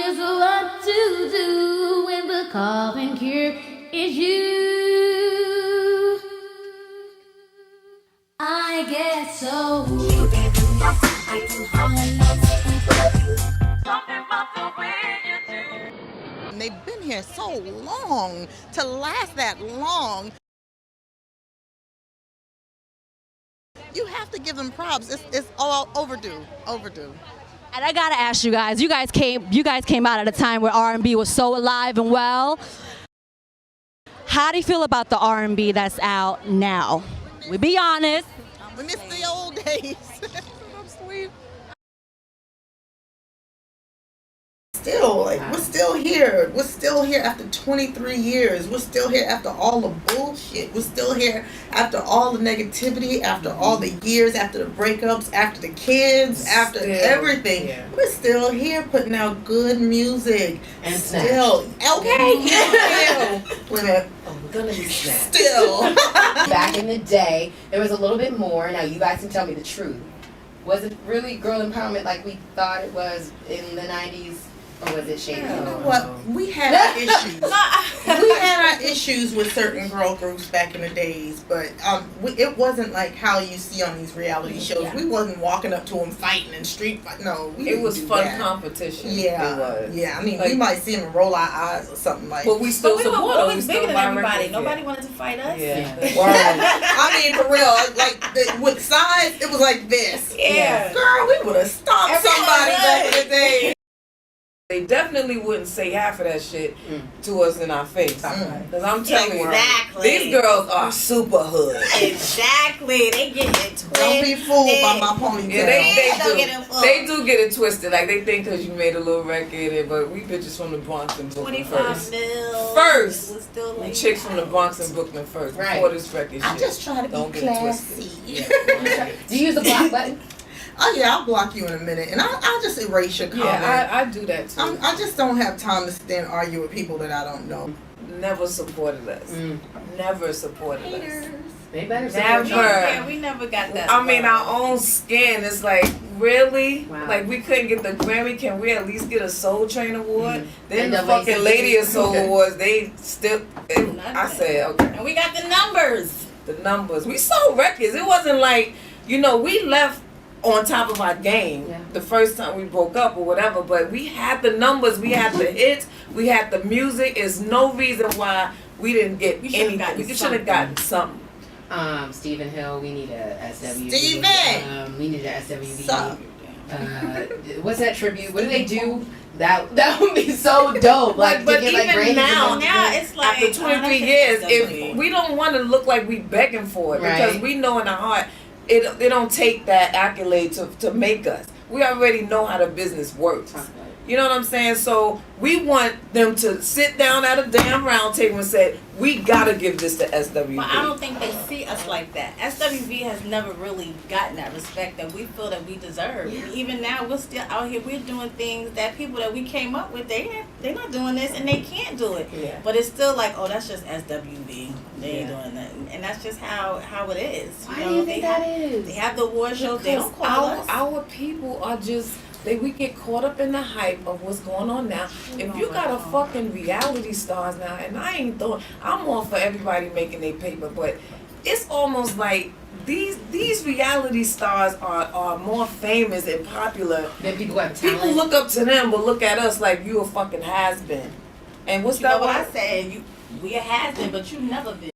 just what to do when the coffin cure is you. I guess so. And they've been here so long to last that long. You have to give them props. It's all overdue. And I gotta ask you guys came out at a time where R&B was so alive and well. How do you feel about the R&B that's out now? We be honest. We miss the old days. I'm sweet. Still, we're still here. We're still here after 23 years. We're still here after all the bullshit. We're still here after all the negativity, after all the years, after the breakups, after the kids, after everything. Yeah. We're still here putting out good music. And still. Okay. Wait a minute. Oh, we're gonna be snapped. Still. Back in the day, there was a little bit more. Now you guys can tell me the truth. Was it really girl empowerment like we thought it was in the 90s? Or was it shady? You know what? We had our issues. We had our issues with certain girl groups back in the days, but it wasn't like how you see on these reality shows. Yeah. We wasn't walking up to them fighting and street fight. No, it was fun competition. Yeah, it was. Yeah. I mean, we might see them and roll our eyes or something like. But we still support them. We were always bigger than everybody. Nobody wanted to fight us. Yeah. I mean, for real, like with size, it was like this. Yeah. Girl, we would have stomped somebody back in the day. They definitely wouldn't say half of that shit to us in our face. Because I'm telling you, these girls are super hood. Exactly. They get it twisted. Don't be fooled by my ponytail. Yeah, they do get it twisted. Like, they think because you made a little record, but we bitches from the Bronx and Brooklyn 25 mil. First. Like chicks from the Bronx and Brooklyn first. Right. Before this record I just try to don't be get classy. It twisted. Do you use the block button? Oh yeah, I'll block you in a minute, and I'll just erase your comment. Yeah, I do that too. I just don't have time to sit and argue with people that I don't know. Never supported us. Never supported us. They better never. Yeah, we never got that. I mean, our own skin is like, really? Wow. Like, we couldn't get the Grammy. Can we at least get a Soul Train award? Then the fucking Lady of Soul Awards, they still. I said, okay. And we got the numbers. The numbers. We sold records. It wasn't like, we left on top of our game the first time we broke up or whatever, but we had the numbers, we had the hits, we had the music. There's no reason why we didn't get anything. We should have gotten something. Stephen Hill, we need a SWV. Steven! We need a SWV. What's that tribute? What do they do? That would be so dope. Like, but to get, even like, now it's like after 23 years, if we don't want to look like we begging for it, because we know in our heart it don't take that accolade to make us. We already know how the business works. You know what I'm saying? So we want them to sit down at a damn round table and say, we gotta give this to SWV. But I don't think they see us like that. SWV has never really gotten that respect that we feel that we deserve. Yeah. Even now, we're still out here. We're doing things that people that we came up with, they're not doing this and they can't do it. Yeah. But it's still like, oh, that's just SWV. They ain't doing that, and that's just how it is. Why do you think that is? They have the award shows. They don't call us. Our people are just. We get caught up in the hype of what's going on now. If you got a fucking reality stars now, and I'm all for everybody making their paper, but it's almost like these reality stars are more famous and popular. Then people have talent. People look up to them, but look at us like you a fucking has-been. And what's that? What I said? We a has-been, but you never been.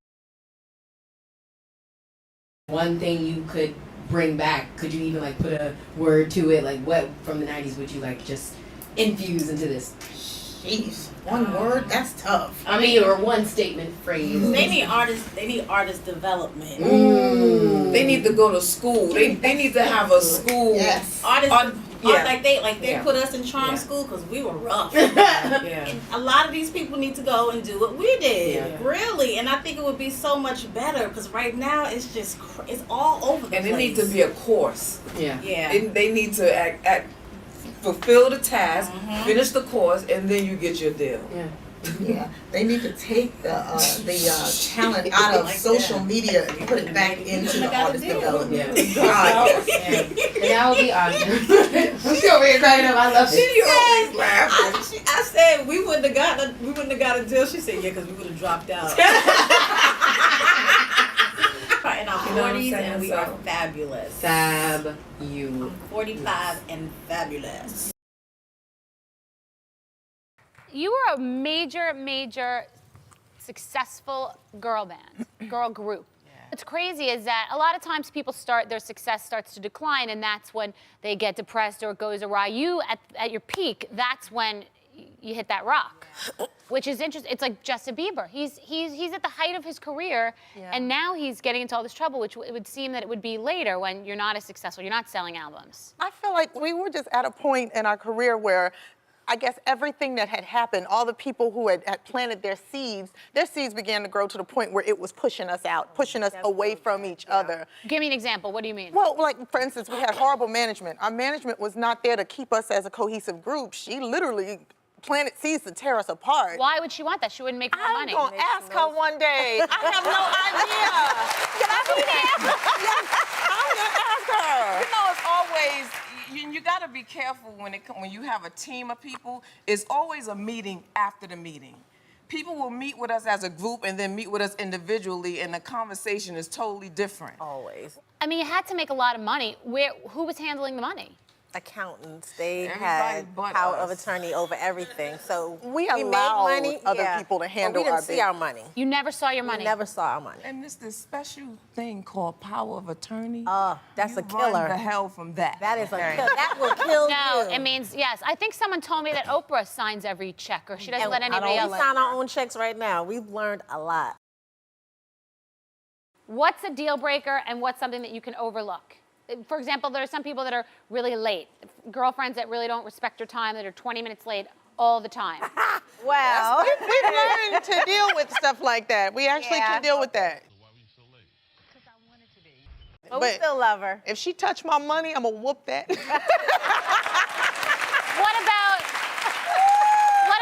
One thing you could bring back, could you even like put a word to it? Like, what from the 90s would you like just infuse into this? Jeez, one word? That's tough. I mean, or one statement phrase. They need artist development. They need to go to school. They need to have a school. Yes. Like they put us in charm school because we were rough. And a lot of these people need to go and do what we did, really. And I think it would be so much better because right now it's just it's all over the place. And it needs to be a course. Yeah. They need to fulfill the task, finish the course, and then you get your deal. Yeah, they need to take the talent out of social media and put it back into the artist development. And that would be awesome. I'm still over here cracking up. I love it. She always laughs. wouldn't have got a deal. She said, yeah, because we would have dropped out. In our 40s and we are fabulous. Fab you. I'm 45 and fabulous. You were a major successful girl band, girl group. What's crazy is that a lot of times people their success starts to decline, and that's when they get depressed or it goes awry. You, at your peak, that's when you hit that rock, which is interesting. It's like Justin Bieber. He's at the height of his career, and now he's getting into all this trouble, which it would seem that it would be later when you're not as successful, you're not selling albums. I feel like we were just at a point in our career where I guess everything that had happened, all the people who had planted their seeds began to grow to the point where it was pushing us out, pushing us away from each other. Give me an example. What do you mean? Well, like, for instance, we had horrible management. Our management was not there to keep us as a cohesive group. She literally planted seeds to tear us apart. Why would she want that? She wouldn't make more money. I'm going to ask her one day. I have no idea. Can I be there? Yes, I'm going to ask her. You know, it's always, you got to be careful when you have a team of people. It's always a meeting after the meeting. People will meet with us as a group and then meet with us individually, and the conversation is totally different. Always. I mean, you had to make a lot of money. Who was handling the money? Accountants. They Everybody had but power us. of attorney over everything. So We made allowed money, other yeah, people to but handle we didn't our see business. our money. You never saw your money. We never saw our money. And it's this special thing called power of attorney. Oh, that's a You run killer. the hell from that. That is a kill. That will kill No, you. it means, yes. I think someone told me that Oprah signs every check, or she doesn't let anybody We else. sign our own checks right now. We've learned a lot. What's a deal breaker and what's something that you can overlook? For example, there are some people that are really late. Girlfriends that really don't respect your time, that are 20 minutes late all the time. Well, We've learned to deal with stuff like that. We actually can deal with that. but we still love her. If she touched my money, I'm going to whoop that. What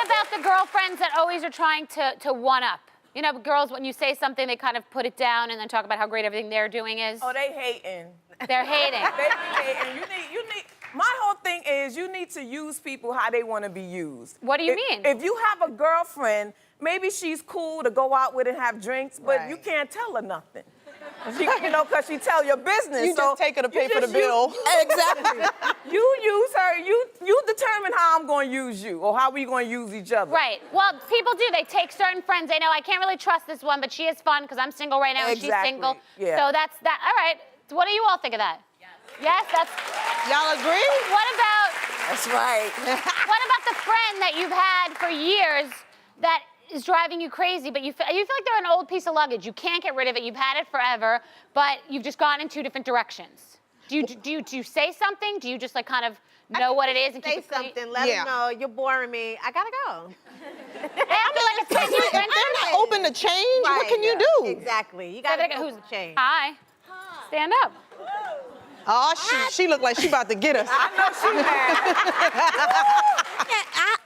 about the girlfriends that always are trying to one-up? You know, girls, when you say something, they kind of put it down and then talk about how great everything they're doing is. Oh, they hating. They're hating. They be hating. You need. My whole thing is you need to use people how they want to be used. What do you mean? If you have a girlfriend, maybe she's cool to go out with and have drinks, but you can't tell her nothing. Because she tell your business. You just take her to pay for the bill. Exactly. You use her. You determine how I'm going to use you or how we going to use each other. Right. Well, people do. They take certain friends. They know I can't really trust this one, but she is fun because I'm single right now and she's single. Yeah. So that's that. All right. So what do you all think of that? Yes, that's. Y'all agree? What about? That's right. What about the friend that you've had for years that is driving you crazy, but you feel like they're an old piece of luggage. You can't get rid of it. You've had it forever, but you've just gone in two different directions. Do you say something? Do you just like kind of know what it is and keep it clean? Say something. Let them know you're boring me. I gotta go. I feel like it's If they're not open to change, what can you do? Exactly. You gotta go to change. Hi. Stand up. Oh, she looked like she about to get us. I know she mad.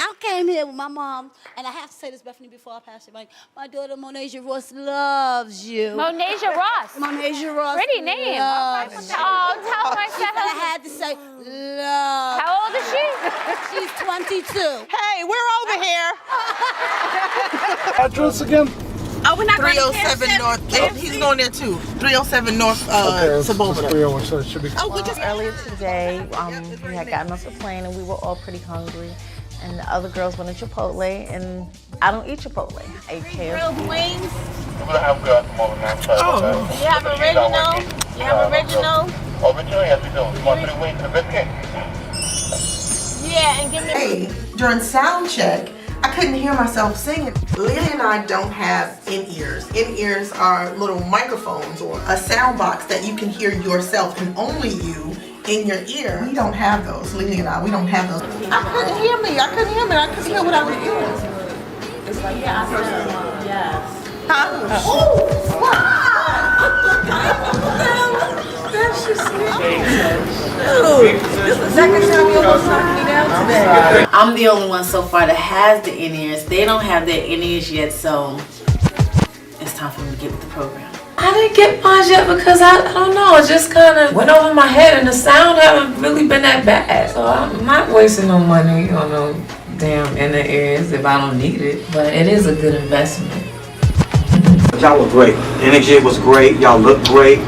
I came here with my mom, and I have to say this, Bethany, before I pass it. My daughter, Monasia Ross, loves you. Monasia Ross. Monasia Ross. Pretty name. Loves you. Oh, tell her I She said said I hello. had to say love. How old is she? She's 22. Hey, we're over here. Address again? Oh, we're not going to 307 North. Oh, he's going there too. 307 North Suburban. 301, so it should be. Oh, we just Earlier today, we had gotten off the plane and we were all pretty hungry. And the other girls wanted Chipotle, and I don't eat Chipotle. I eat KFC. grilled wings. We're gonna have good tomorrow night. You have original. You have original. Original, yes, we do. You want 3 wings and a biscuit? Yeah, and give me. Hey, during sound check, I couldn't hear myself singing. Lily and I don't have in-ears. In-ears are little microphones or a sound box that you can hear yourself and only you in your ear. We don't have those. Lily and I, we don't have those. I couldn't hear me. I couldn't hear what I was doing. It's like, yeah, I said, yes. Huh? Oh, That's just This is the second time you almost knocked me down today. I'm the only one so far that has the in-ears. They don't have their in-ears yet, so it's time for me to get with the program. I didn't get mine yet because I don't know, it just kind of went over my head and the sound haven't really been that bad. So I'm not wasting no money on no damn inner ears if I don't need it. But it is a good investment. Y'all were great. Energy was great. Y'all look great.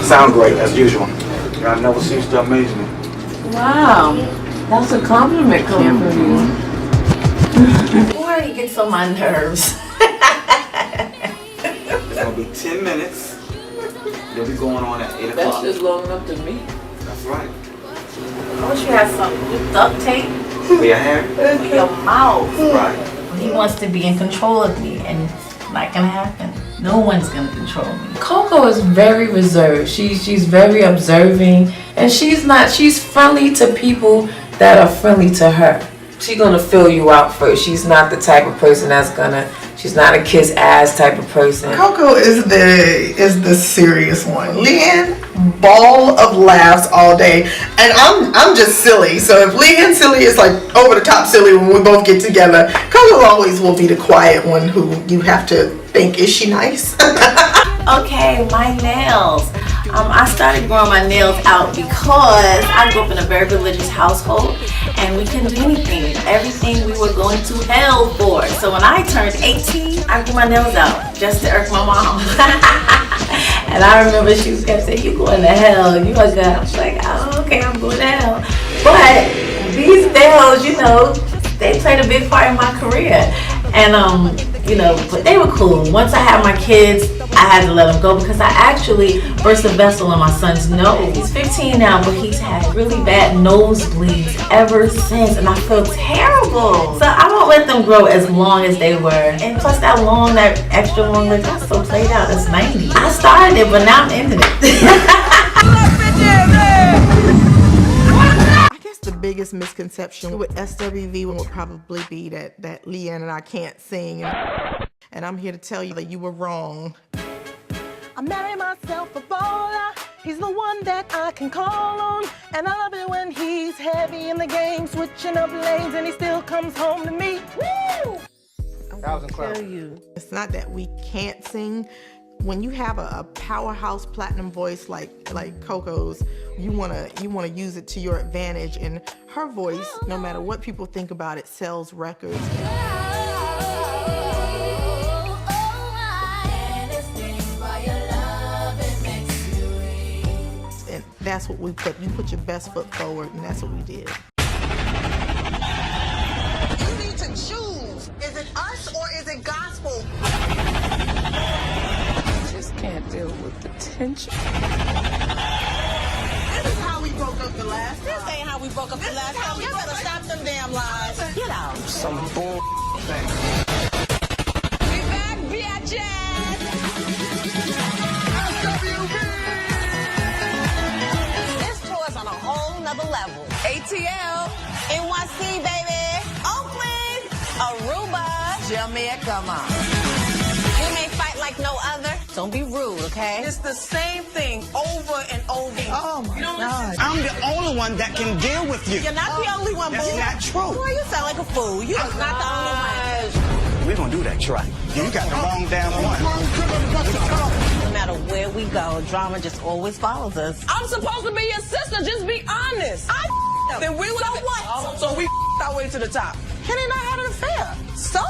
Sound great as usual. Y'all never cease to amaze me. Wow, that's a compliment coming from you. Boy, he gets on my nerves. It's gonna be 10 minutes. They'll be going on at 8 o'clock. That's just long enough to me. That's right. I wish you had something with duct tape For your hair? for your mouth. Right. He wants to be in control of me, and it's not gonna happen. No one's gonna control me. Coco is very reserved. She's very observing, and she's friendly to people that are friendly to her. She's gonna fill you out first. She's not the type of person she's not a kiss ass type of person. Coco is the serious one. Leanne, ball of laughs all day, and I'm just silly. So if Leanne's silly is like over the top silly when we both get together, Coco always will be the quiet one who you have to think, is she nice? Okay, my nails. I started growing my nails out because I grew up in a very religious household, and we couldn't do anything. Everything we were going to hell for. So when I turned 18, I grew my nails out just to irk my mom. And I remember she kept saying, "You going to hell? You are good." I was like, "Oh, okay, I'm going to hell." But these nails, you know, they played a big part in my career. And you know, but they were cool. Once I had my kids, I had to let them go because I actually burst a vessel in my son's nose. He's 15 now, but he's had really bad nosebleeds ever since, and I feel terrible. So I won't let them grow as long as they were. And plus that extra long leg, that's so played out. That's 90. I started it, but now I'm ending it. The biggest misconception with SWV would probably be that Leanne and I can't sing, and I'm here to tell you that you were wrong. I married myself a baller. He's the one that I can call on, and I love it when he's heavy in the game, switching up lanes, and he still comes home to me. Woo! That was incredible. It's not that we can't sing. When you have a powerhouse platinum voice like Coco's, you wanna use it to your advantage, and her voice, no matter what people think about it, sells records. And that's what we put. You put your best foot forward, and that's what we did. You need to choose. Is it us or is it gospel? Can't deal with the tension. This is how we broke up the last time. This ain't how we broke up the last time. You better stop them damn lies. Get out. Some bull thing. We back, bitches. SWV. This tour's on a whole nother level. ATL. NYC, baby. Oakland. Aruba. Jamaica, mom. We may fight like no other. Don't be rude, okay? It's the same thing over and over. Oh my God. I'm the only one that can deal with you. You're not the only one, That's boo. not true. Boy, you sound like a fool. You're not the only one. We don't do that, right? You got the wrong damn one. No matter where we go, drama just always follows us. I'm supposed to be your sister. Just be honest. Then we would. So what? So we our way to the top. Kenny and I had an affair. So?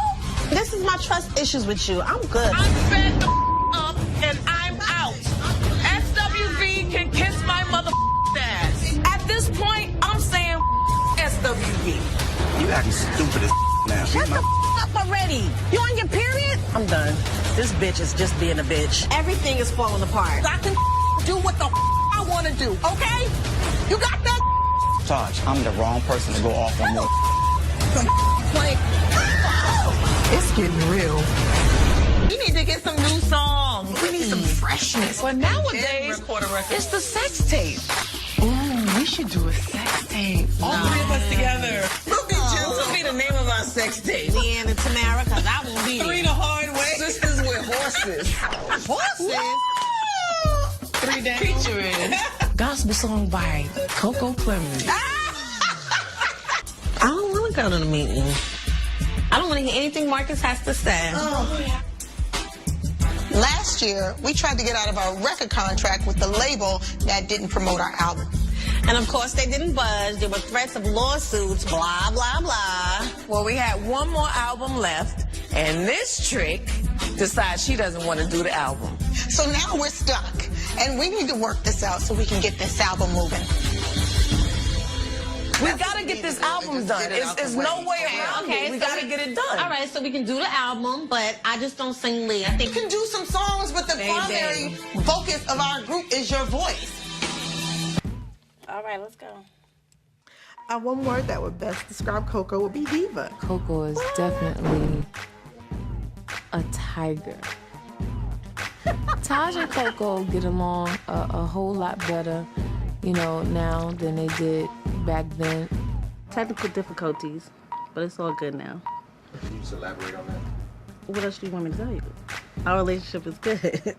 This is my trust issues with you. I'm good. I'm fed the up and I'm out. SWV can kiss my mother ass. At this point, I'm saying SWV. You acting stupid as now. Shut the up already. You on your period? I'm done. This bitch is just being a bitch. Everything is falling apart. I can do what the I want to do, okay? You got that? Taj, I'm the wrong person to go off on you. It's getting real. We need to get some new songs. We need some freshness. But nowadays, it's the sex tape. Ooh, we should do a sex tape. All three of us together. We'll be This will be the name of our sex tape. Leanne and Tamara, because I won't be Three the hard way. Sisters with horses. Horses? Three down. Featuring gospel song by Coco Clemens. I don't want to go to the meeting. I don't want to hear anything Marcus has to say. Last year, we tried to get out of our record contract with the label that didn't promote our album. And of course, they didn't budge. There were threats of lawsuits, blah, blah, blah. Well, we had one more album left, and this trick decides she doesn't want to do the album. So now we're stuck, and we need to work this out so we can get this album moving. We gotta get this album done. There's no way around it. We gotta get it done. All right, so we can do the album, but I just don't sing lead. I think we can do some songs, but the primary focus of our group is your voice. All right, let's go. One word that would best describe Coco would be diva. Coco is definitely a tiger. Taj and Coco get along a whole lot better, you know, now than they did back then. Technical difficulties, but it's all good now. Can you just elaborate on that? What else do you want me to tell you? Our relationship is good.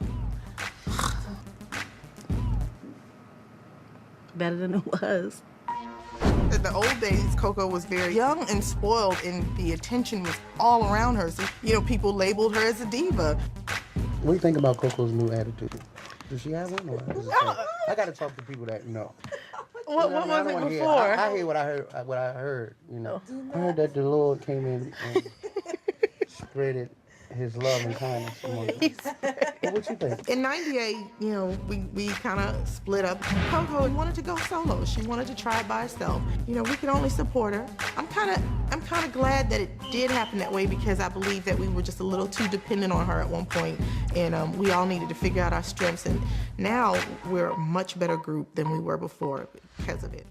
Better than it was. In the old days, Coco was very young and spoiled, and the attention was all around her. So, you know, people labeled her as a diva. What do you think about Coco's new attitude? Does she have one? Or I got to talk to people that know. What was it before? I hear what I heard. You know, I heard that the Lord came in and spreaded His love and kindness among us. What you think? In '98, you know, we kind of split up. Coco wanted to go solo. She wanted to try it by herself. You know, we could only support her. I'm kind of glad that it did happen that way, because I believe that we were just a little too dependent on her at one point, and we all needed to figure out our strengths. And now we're a much better group than we were before because of it.